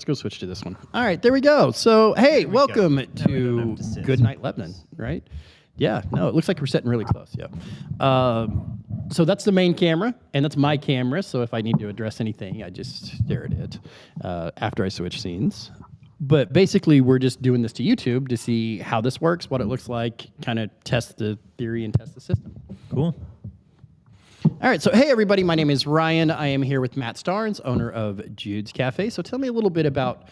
let's go switch to this one. All right, there we go. So, hey, welcome to Good Night Lebanon, right? Yeah, no, it looks like we're sitting really close, yeah. So that's the main camera, and that's my camera, so if I need to address anything, I just stare at it after I switch scenes. But basically, we're just doing this to YouTube to see how this works, what it looks like, kind of test the theory and test the system. Cool. All right, so hey everybody, my name is Ryan. I am here with Matt Starnes, owner of Jude's Cafe. So tell me a little bit about,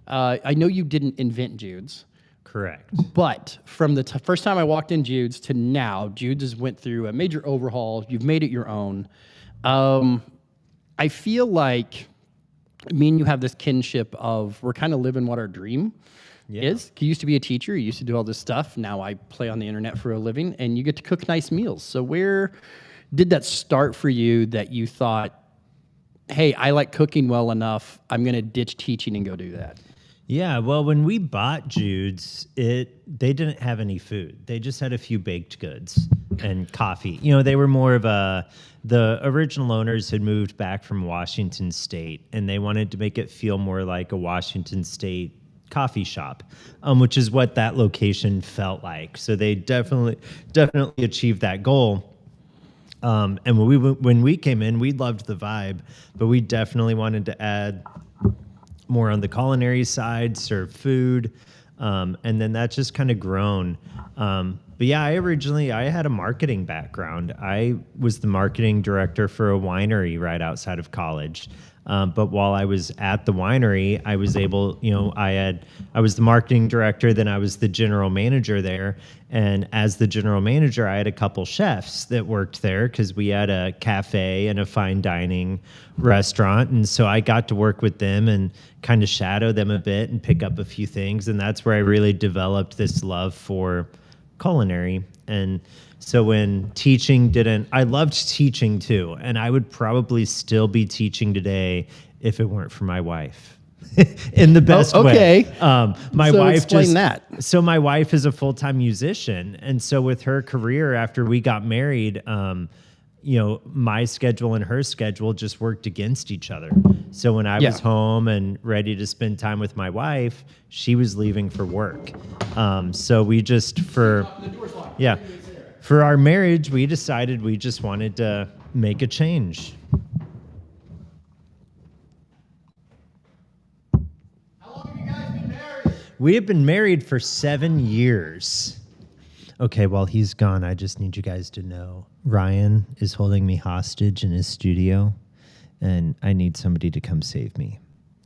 I know you didn't invent Jude's. Correct. But from the first time I walked in Jude's to now, Jude's has went through a major overhaul. You've made it your own. I feel like me and you have this kinship of we're kind of living what our dream is. You used to be a teacher. You used to do all this stuff. Now I play on the internet for a living, and you get to cook nice meals. So where did that start for you that you thought, hey, I like cooking well enough, I'm going to ditch teaching and go do that? Yeah, well, when we bought Jude's, they didn't have any food. They just had a few baked goods and coffee. You know, they were more of the original owners had moved back from Washington State, and they wanted to make it feel more like a Washington State coffee shop, which is what that location felt like. So they definitely achieved that goal. And when we came in, we loved the vibe, but we definitely wanted to add more on the culinary side, serve food, and then that's just kind of grown. But yeah, I had a marketing background. I was the marketing director for a winery right outside of college. But while I was at the winery, I was able, I was the marketing director, then I was the general manager there. And as the general manager, I had a couple chefs that worked there because we had a cafe and a fine dining restaurant. And so I got to work with them and kind of shadow them a bit and pick up a few things. And that's where I really developed this love for culinary. And so when teaching I loved teaching too, and I would probably still be teaching today if it weren't for my wife. In the best way. My wife explain that. So my wife is a full-time musician, and so with her career after we got married, my schedule and her schedule just worked against each other. So when I was home and ready to spend time with my wife, she was leaving for work. So we just for our marriage, we decided we just wanted to make a change. How long have you guys been married? We have been married for 7 years. Okay, while he's gone, I just need you guys to know Ryan is holding me hostage in his studio, and I need somebody to come save me.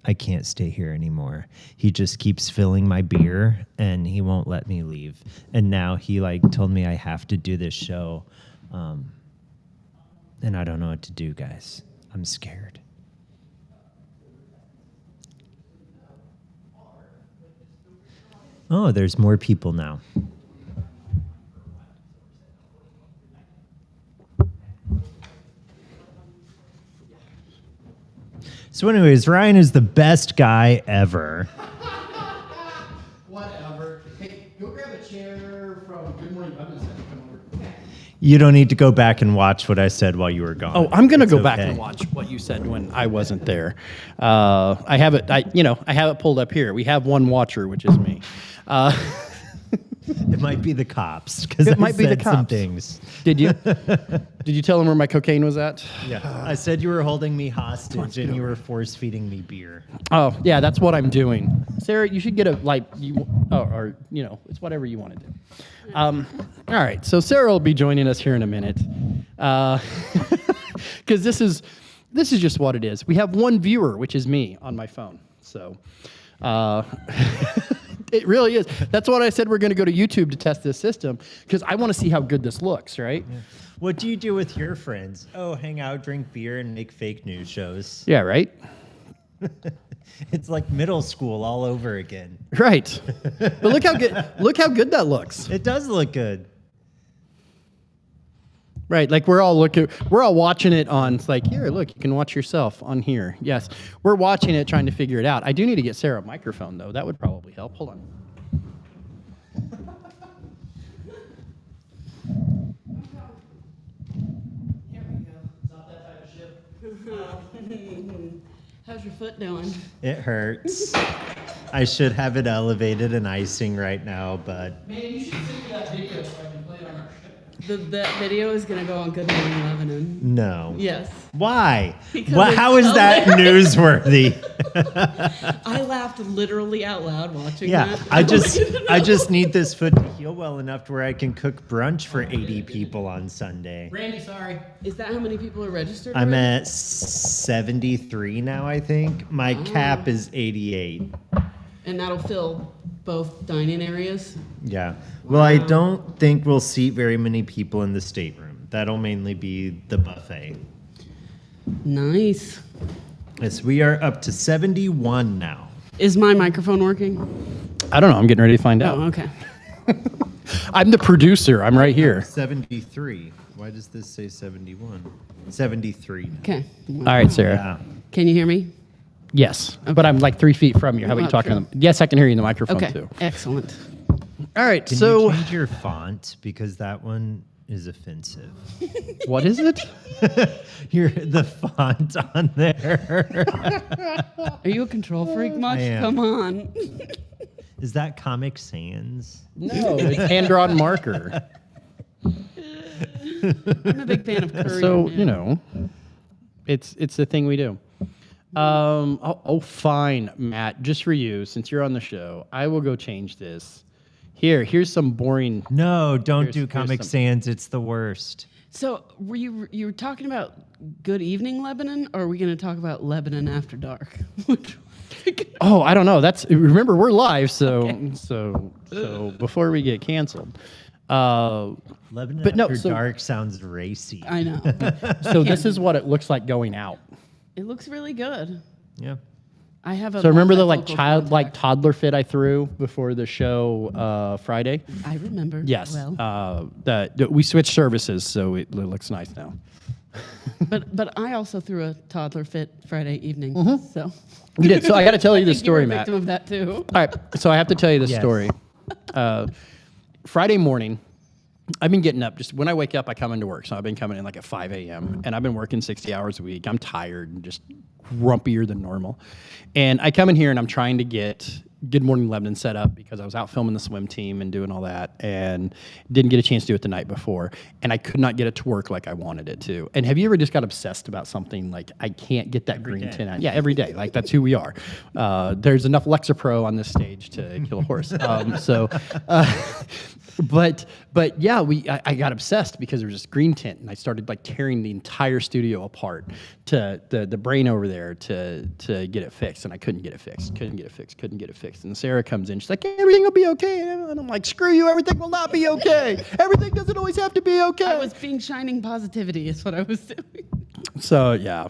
I can't stay here anymore. He just keeps filling my beer, and he won't let me leave. And now he told me I have to do this show, and I don't know what to do, guys. I'm scared. Oh, there's more people now. So anyways, Ryan is the best guy ever. Whatever. Hey, go grab a chair from Good Morning Lebanon. Come over. You don't need to go back and watch what I said while you were gone. Oh, I'm gonna go back and watch what you said when I wasn't there. I have it. I have it pulled up here. We have one watcher, which is me. It might be the cops because it might be the cops. Some things. Did you? Did you tell them where my cocaine was at? Yeah. I said you were holding me hostage and you were force feeding me beer. Oh yeah, that's what I'm doing. Sarah, you should get it's whatever you want to do. All right, so Sarah will be joining us here in a minute, because this is just what it is. We have one viewer, which is me on my phone. So. It really is. That's what I said. We're going to go to YouTube to test this system because I want to see how good this looks, right? Yeah. What do you do with your friends? Oh, hang out, drink beer, and make fake news shows. Yeah, right? It's like middle school all over again. Right. But look how good that looks. It does look good. Right, like we're all watching it on, it's like, here, look, you can watch yourself on here. Yes, we're watching it, trying to figure it out. I do need to get Sarah a microphone, though. That would probably help. Hold on. Here we go. It's not that type of ship. How's your foot doing? It hurts. I should have it elevated and icing right now, but Man, you should send me that video so I can play it on our show. That video is gonna go on Good Morning Lebanon. no. Yes. Why? Because Well, it's how is that newsworthy? I laughed literally out loud watching Yeah, that. I just need this foot to heal well enough to where I can cook brunch for 80 people on Sunday. Randy, sorry. Is that how many people are registered? I'm already? at 73 now, I think. My cap is 88. And that'll fill both dining areas. Yeah. Well, I don't think we'll seat very many people in the stateroom. That'll mainly be the buffet. Nice. Yes, we are up to 71 now. Is my microphone working? I don't know. I'm getting ready to find out. Oh, okay. I'm the producer. I'm right here. 73. Why does this say 71? 73. Okay. All right, Sarah. Yeah. Can you hear me? Yes, but I'm like 3 feet from you. How about you Oh, talking? true. To them? Yes, I can hear you in the microphone Okay. too. Excellent. All right. Can So you change your font? Because that one is offensive. what is it? The font on there. Are you a control freak much? I am. Come on. Is that Comic Sans? No, it's hand drawn marker. I'm a big fan of curry. So now. you know, it's the thing we do. Fine, Matt. Just for you, since you're on the show, I will go change this. Here's some boring. No, don't Here's- do here's Comic some- Sans. It's the worst. So were you were talking about Good Evening Lebanon, or are we going to talk about Lebanon After Dark? Oh, I don't know. Remember we're live, so before we get canceled. Lebanon But no, After so- Dark sounds racy. I know. So this is what it looks like going out. It looks really good. Yeah. I have a. So remember the like multifocal childlike contact. toddler fit I threw before the show Friday? I remember. Yes. Well, We switched services, so it looks nice now. but I also threw a toddler fit Friday evening. So You did. So I got to tell you the I think you were story, a Matt. victim of that too. All right. So I have to tell you this Yes. story. Friday morning, I've been getting up. Just when I wake up, I come into work. So I've been coming in like at 5 a.m. and I've been working 60 hours a week. I'm tired and just grumpier than normal. And I come in here and I'm trying to get Good Morning Lebanon set up because I was out filming the swim team and doing all that and didn't get a chance to do it the night before. And I could not get it to work like I wanted it to. And have you ever just got obsessed about something like I can't get that green day. tint out? Yeah, every day. Like that's who we are. There's enough Lexapro on this stage to kill a horse. But yeah, I got obsessed because there was this green tint, and I started like tearing the entire studio apart to the brain over there to get it fixed, and I couldn't get it fixed. And Sarah comes in, she's like, everything will be okay, and I'm like, screw you, everything will not be okay. Everything doesn't always have to be okay. I was being shining positivity is what I was doing. So yeah.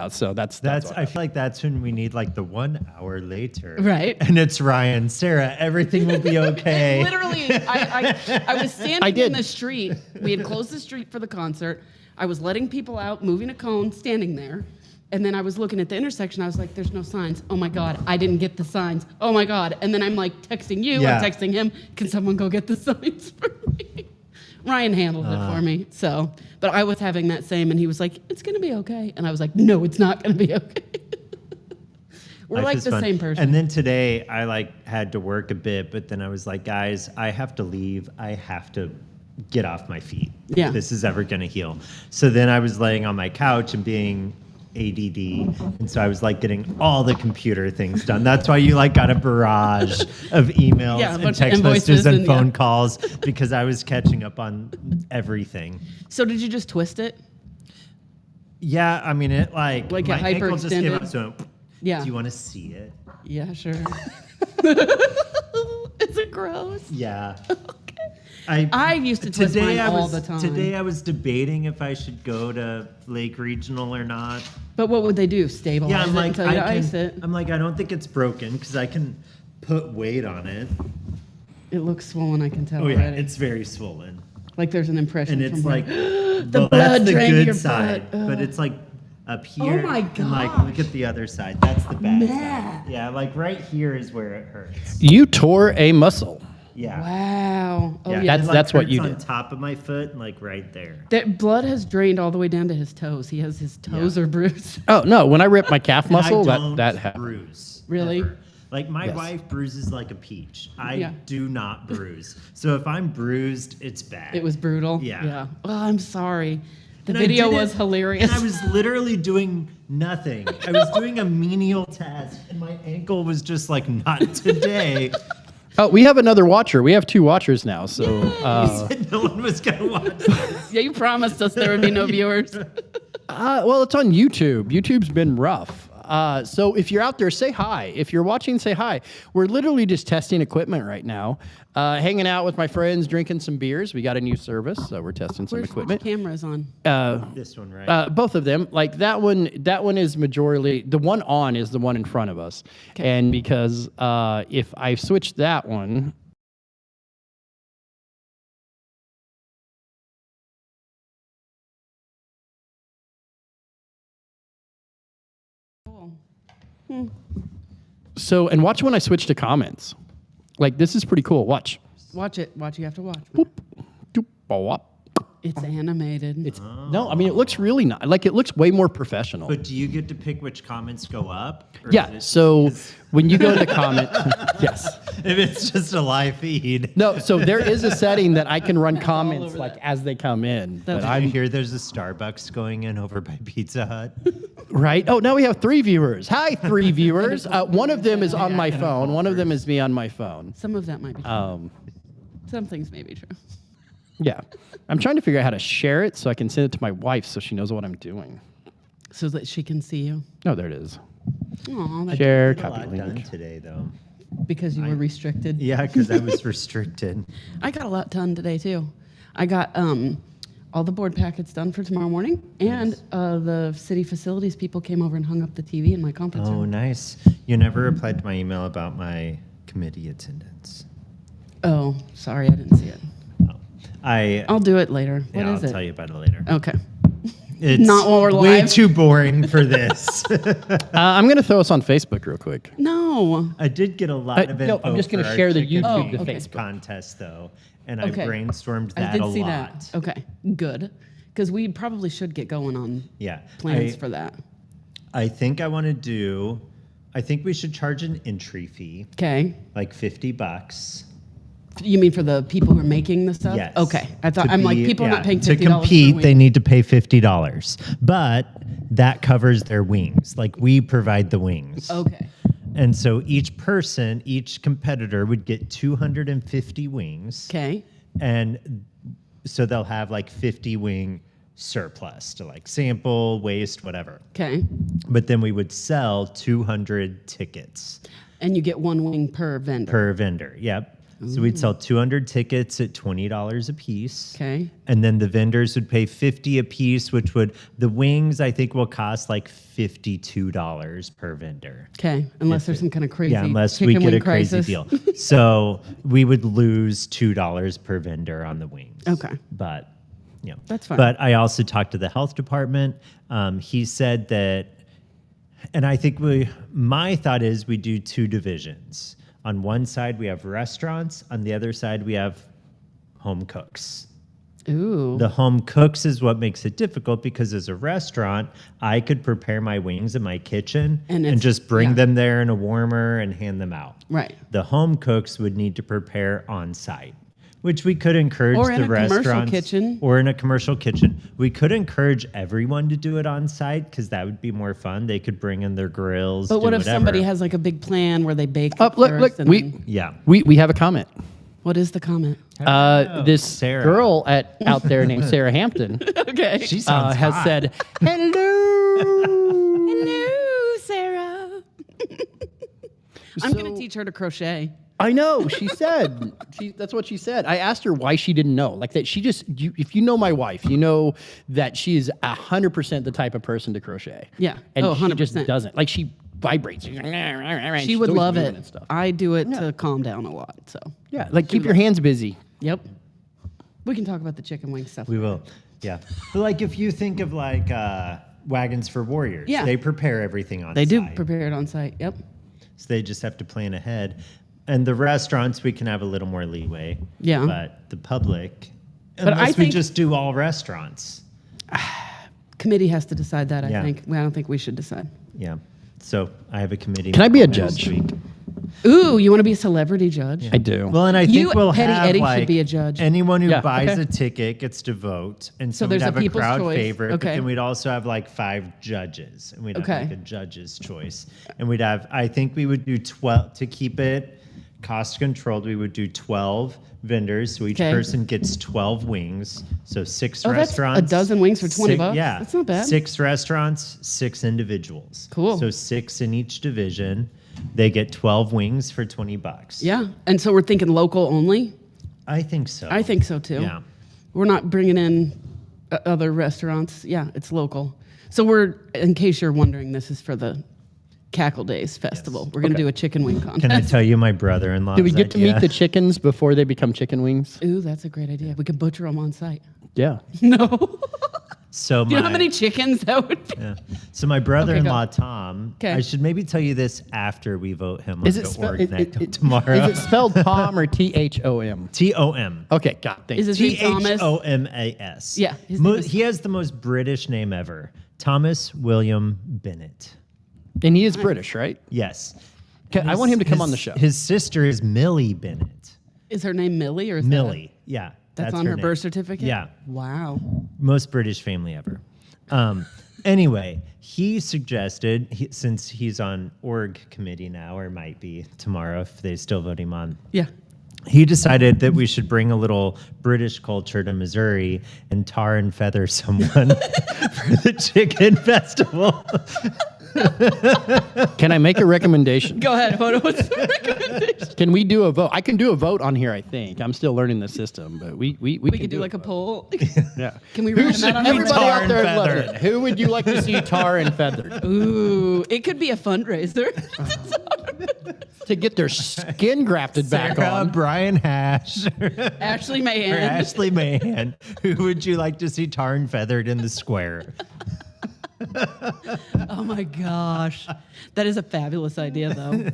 So that's what I feel like that's when we need like the 1 hour later. Right. And it's Ryan, Sarah, everything will be okay. Literally, I was standing I did. in the street. We had closed the street for the concert. I was letting people out, moving a cone, standing there. And then I was looking at the intersection. I was like, there's no signs. Oh my God, I didn't get the signs. Oh my God. And then I'm like texting you, Yeah. I'm texting him, can someone go get the signs for me? Ryan handled it for me. So, but I was having that same, and he was like, it's going to be okay. And I was like, no, it's not going to be okay. We're Life like is the fun. same person. And then today I like had to work a bit, but then I was like, guys, I have to leave. I have to get off my feet. Yeah. If this is ever going to heal. So then I was laying on my couch and being ADD. And so I was like getting all the computer things done. That's why you like got a barrage of emails Yeah, a and bunch of text invoices messages and and, phone yeah. calls because I was catching up on everything. So did you just twist it? Yeah, I mean, it like Like my a ankle just came hyperextended? up. So, Yeah. do you want to see it? Yeah, sure. Is it gross? Yeah. Okay. I used to twist mine all the time. Today I was debating if I should go to Lake Regional or not. But what would they do? Stabilize Yeah, I'm it like, until you ice it? I'm like, I don't think it's broken because I can put weight on it. It looks swollen, I can tell Oh yeah, already. it's very swollen, like there's an impression and it's from like the well, blood that's the drained good your side, butt. but it's like up here. my And like, look gosh. at the other side. That's the bad Matt. side. Yeah, like right here is where it hurts. You tore a muscle. Yeah. Wow. Oh, yeah. That's- it, like, that's what you hurts on did. top of my foot and like right there. That blood has drained all the way down to his toes. He has his toes are bruised. Oh no! When I ripped my calf muscle, I don't that happened. bruise. Really? ever. Like my Yes. wife bruises like a peach. I Yeah. do not bruise. So if I'm bruised, it's bad. It was brutal. Yeah. Yeah. Oh, I'm sorry. The And I video did it, was hilarious. And I was literally doing nothing. I was doing a menial task, and my ankle was just like, not today. Oh, we have another watcher. We have 2 watchers now. So No one was gonna watch this. Yeah, you promised us there would be no viewers. well, it's on YouTube. YouTube's been rough. So if you're out there, say hi. If you're watching, say hi. We're literally just testing equipment right now, hanging out with my friends, drinking some beers. We got a new service, so we're testing some Where's equipment. cameras on? This one, right? Both of them, like that one is majorly the one on is the one in front of us, Okay. and because if I switch that one. So, and watch when I switch to comments. Like, this is pretty cool. Watch. Watch it. Watch. You have to watch. Boop, doop, bop. It's animated. It's no, I mean it looks really nice. Like it looks way more professional. But do you get to pick which comments go up? Or Yeah. is it- So when you go into comment, yes. if it's just a live feed. No. So there is a setting that I can run comments like as they come in. But That's I I'm hear there's a Starbucks going in over by Pizza Hut. right. Oh, now we have 3 viewers. Hi, 3 viewers. One of them is on my phone. One of them is me on my phone. Some of that might be true. Some things may be true. Yeah. I'm trying to figure out how to share it so I can send it to my wife so she knows what I'm doing. So that she can see you. Oh, there it is. Aw, that's Share, A copy lot done link. today, though. because you were restricted. Yeah, because I was restricted. I got a lot done today too. I got all the board packets done for tomorrow morning, and the city facilities people came over and hung up the TV in my conference Oh, room. nice. You never replied to my email about my committee attendance. Oh, sorry, I didn't see it. Oh. I'll do it later. What Yeah, is I'll it? tell you about it later. Okay. It's Not while we're way live. too boring for this. I'm going to throw us on Facebook real quick. No. I did get a lot of No, info I'm just going for to our share the chicken YouTube to Oh, okay. Facebook. contest, though, and Okay. I brainstormed that I did a see lot. that. Okay, good. Because we probably should get going on Yeah. plans for that. I think we should charge an entry fee, Okay. like $50. You mean for the people who are making the stuff? Yes. Okay. I thought To I'm like be- people are yeah, not paying to $50 compete. per They week. need to pay $50, but that covers their wings. Like we provide the wings, Okay. and so each competitor would get 250 wings, Okay. and so they'll have like 50 wing surplus to like sample, waste, whatever. Okay. But then we would sell 200 tickets And you get one wing per vendor. per vendor. Yep. So we'd sell 200 tickets at $20 a piece. Okay. And then the vendors would pay 50 a piece, which would, the wings I think will cost like $52 per vendor. Okay. Unless there's some kind of crazy Yeah, unless we chicken get a wing crazy crisis. deal. So we would lose $2 per vendor on the wings. Okay. But, you know. That's fine. But I also talked to the health department. He said that, and I think my thought is we do 2 divisions. On one side, we have restaurants. On the other side, we have home cooks. Ooh. The home cooks is what makes it difficult because as a restaurant, I could prepare my wings in my kitchen And and it's- just bring yeah. them there in a warmer and hand them out. Right. The home cooks would need to prepare on site, which we could encourage Or in the a commercial restaurants kitchen. or in a commercial kitchen. We could encourage everyone to do it on site because that would be more fun. They could bring in their grills. But do what if whatever. somebody has like a big plan where they bake? Look, first look, and we then- Yeah. we have a comment. What is the comment? This Sarah. girl out there named Sarah Hampton Okay. She sounds has hot. said, "Hello." Hello, Sarah. I'm going So- to teach her to crochet. I know. She said that's what she said. I asked her why she didn't know. Like that, she just. If you know my wife, you know that she is 100% the type of person to crochet. Yeah. and Oh, she just 100%. doesn't. Like she vibrates. She She's would always love moving it. and stuff. I do it to calm down a lot. So, Yeah, like keep your hands busy. yep. We can talk about the chicken wing stuff. We will. Yeah. But like if you think of like Wagons for Warriors, Yeah. they prepare everything on They do site. prepare it on site. Yep. So they just have to plan ahead. And the restaurants, we can have a little more leeway. Yeah. But the public, But I unless we think- just do all restaurants. Committee has to decide that, I Yeah. think. Well, I don't think we should decide. Yeah. So I have a committee. Can I be a next judge? week. Ooh, you want to be a celebrity judge? I do. Well, and I You, think we'll Petty have Eddie, should like be a judge. anyone who Yeah, buys okay. a ticket gets to vote, and so, So there's we'd a have a people's crowd choice. favorite. But Okay. then we'd also have like 5 judges, and we'd have Okay. like a judge's choice, and we'd have. I think we would do 12 to keep it cost controlled. We would do 12 vendors, so each Okay. person gets 12 wings. So 6 Oh, that's restaurants. a dozen wings for 20 bucks? Yeah, That's not bad. 6 restaurants, 6 individuals. Cool. So 6 in each division. They get 12 wings for $20. Yeah. And so we're thinking local only? I think so. I think so too. Yeah. We're not bringing in other restaurants. Yeah, it's local. So we're, in case you're wondering, this is for the Cackle Days Festival. We're going to do a chicken wing contest. Can I tell you my brother-in-law? Do we get to meet the chickens before they become chicken wings? Ooh, that's a great idea. We could butcher them on site. Yeah. No. So Do you know how many chickens that would be? yeah. So my brother-in-law Tom. 'Kay. I should maybe tell you this after we vote him Is onto it, spelled, OrgNet tomorrow. is it spelled Tom or T-H-O-M? Tom. Okay, God, thanks. Is his name Thomas? Thomas. Yeah, his name is- He has the most British name ever. Thomas William Bennett. And he is British, right? Yes. Okay, I want him to come on the His- show. His sister is Millie Bennett. Is her name Millie or is Millie. Yeah. That's on her name. birth certificate? Yeah. Wow. Most British family ever. Anyway, he suggested, since he's on org committee now, or might be tomorrow if they still vote him on, Yeah. he decided that we should bring a little British culture to Missouri and tar and feather someone for the chicken festival. Can I make a recommendation? Go ahead. What's the recommendation? Can we do a vote? I can do a vote on here, I think. I'm still learning the system, but we We could do like a poll. Yeah. Can we write them out on our Everybody tar out and there feather? loving it. Who would you like to see tar and feathered? Ooh, it could be a fundraiser. To get their skin grafted back Sarah on. Brian Hash Ashley or Mahan. Ashley Mahan. Who would you like to see tar and feathered in the square? Oh my gosh. That is a fabulous idea, though.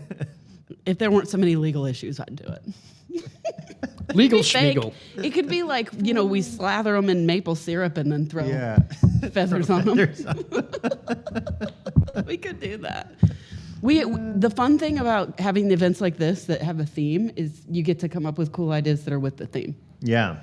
If there weren't so many legal issues, I'd do it. Legal Fake. schmiegel. It could be like, we slather them in maple syrup and then throw feathers on them. We could do that. The fun thing about having events like this that have a theme is you get to come up with cool ideas that are with the theme. Yeah.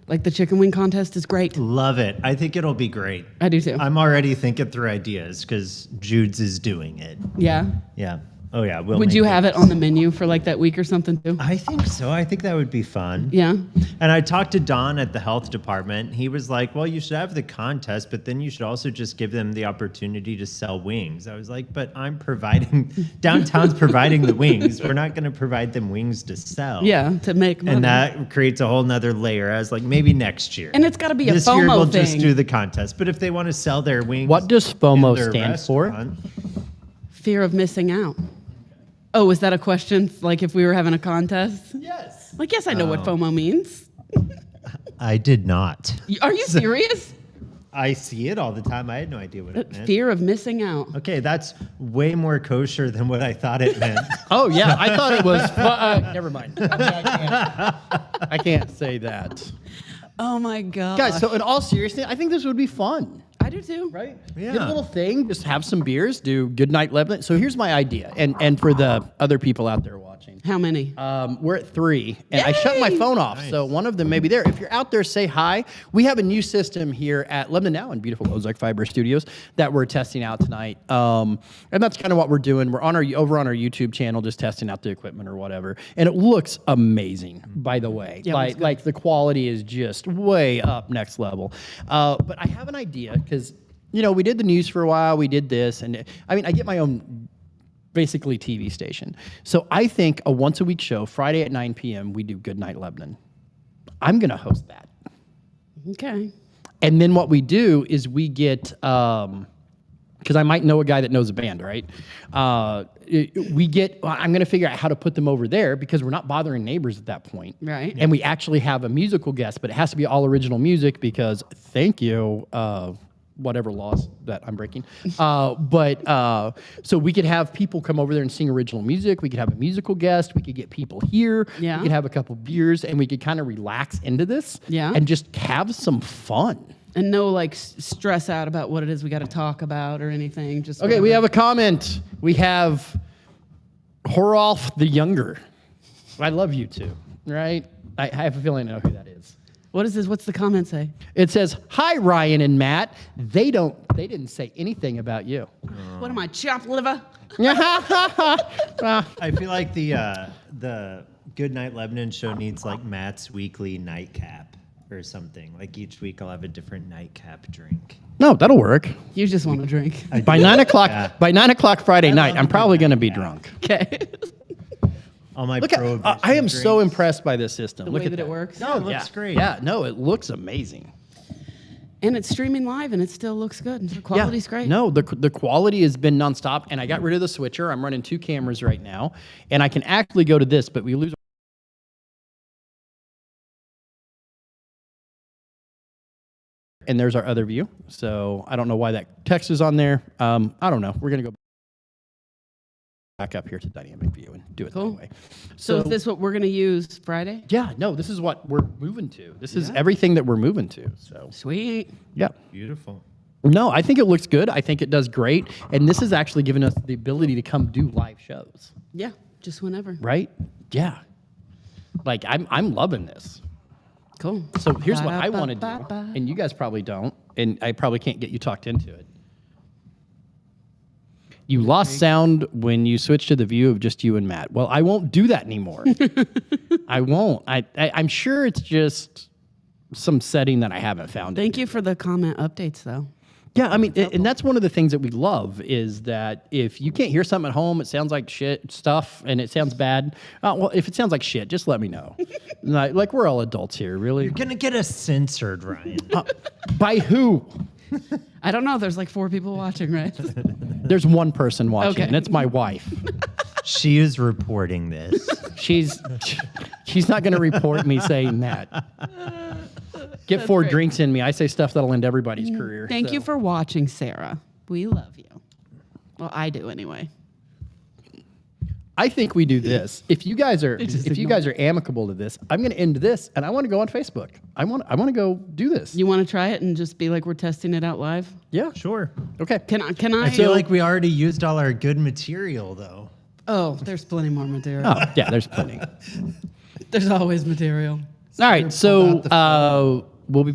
Like the chicken wing contest is great. Love it. I think it'll be great. I do too. I'm already thinking through ideas because Jude's is doing it. Yeah. Yeah. Oh, yeah. We'll Would make you have it on the menu for like that week or something too? I think so. I think that would be fun. Yeah. And I talked to Don at the health department. He was like, well, you should have the contest, but then you should also just give them the opportunity to sell wings. I was like, but I'm providing, downtown's providing the wings. We're not going to provide them wings to sell. Yeah. To make money. And that creates a whole nother layer. I was like, maybe next year. And it's got to be a This year FOMO we'll thing. just do the contest. But if they want to sell their wings, What does in FOMO their stand for? restaurant- Fear of missing out. Oh, is that a question? Like if we were having a contest? Yes. Like, yes, I know what Oh. FOMO means. I did not. Are you serious? I see it all the time. I had no idea what it meant. Fear of missing out. Okay, that's way more kosher than what I thought it meant. Oh, yeah. I thought it was. Never mind. I can't say that. Oh my God. Guys, so in all seriousness, I think this would be fun. I do too. Right? Yeah. Get a little thing, just have some beers, do Good Night Lebanon. So here's my idea, and for the other people out there watching. How many? We're at 3, and I shut my Yay! phone off, so one of them may be there. If you're out there, say hi. We have a new system here at Lebanon Now in beautiful Ozark Fiber Studios that we're testing out tonight, and that's kind of what we're doing. We're on over on our YouTube channel, just testing out the equipment or whatever, and it looks amazing. By the way, Yeah, it looks like the quality is just way up next level. But I have an idea because we did the news for a while, we did this, and I mean I get my own. Basically TV station. So I think a once a week show, Friday at 9 p.m., we do Good Night Lebanon. I'm going to host that. Okay. And then what we do is we get, because I might know a guy that knows a band, right? I'm going to figure out how to put them over there because we're not bothering neighbors at that point. Right. And we actually have a musical guest, but it has to be all original music because, thank you, whatever laws that I'm breaking. So we could have people come over there and sing original music. We could have a musical guest. We could get people here. Yeah. We could have a couple beers, and we could kind of relax into this. Yeah. And just have some fun. And no like stress out about what it is we got to talk about or anything. Just Okay, we have a comment. We have Horolf the Younger. I love you too, right? I have a feeling I know who that is. What is this? What's the comment say? It says, "Hi Ryan and Matt. They didn't say anything about you." What am I, chopped liver? I feel like the Good Night Lebanon show needs like Matt's weekly nightcap or something. Like each week I'll have a different nightcap drink. No, that'll work. You just want to drink. By 9 o'clock, Yeah. by 9 o'clock Friday night, love I'm a probably good going to be nightcap. drunk. Okay. All my Look at, prohibition I am so drinks. impressed by this system. The Look way at that it works. No, it looks Yeah. great. Yeah, no, it looks amazing. And it's streaming live and it still looks good. The quality's great. No, the quality has been nonstop, and I got rid of the switcher. I'm running 2 cameras right now, and I can actually go to this, but we lose. And there's our other view. So I don't know why that text is on there. I don't know. We're gonna go back up here to dynamic view and do it Cool. that way. So is this what we're going to use Friday? Yeah, no, this is what we're moving to. This is everything that we're moving to. So Sweet. yeah. Beautiful. No, I think it looks good. I think it does great. And this has actually given us the ability to come do live shows, Yeah, just whenever. right? Yeah. Like I'm loving this. Cool. So here's what I want to do, Ba-da-ba-ba-ba. and you guys probably don't, and I probably can't get you talked into it. You lost sound when you switched to the view of just you and Matt. Well, I won't do that anymore. I won't. I'm sure it's just some setting that I haven't found. Thank you for the comment updates, though. Yeah, I mean, and that's one of the things that we love is that if you can't hear something at home, it sounds like shit stuff, and it sounds bad. Well, if it sounds like shit, just let me know. like we're all adults here, really. You're gonna get us censored, Ryan. By who? I don't know. There's like 4 people watching, right? There's one person watching, Okay. and it's my wife. She is reporting this. She's not going to report me saying that. Get 4 great. drinks in me. I say stuff that'll end everybody's career. Thank you so. for watching, Sarah. We love you. Well, I do anyway. I think we do this. If you guys are just if you ignore guys are amicable to this, I'm going to end this, and I want to go on Facebook. I want to go do this. You want to try it and just be like we're testing it out live? Yeah. Sure. Okay. Can I? I feel like we already used all our good material, though. Oh, there's plenty more material. Oh, yeah. There's plenty. There's always material. All right. So we'll be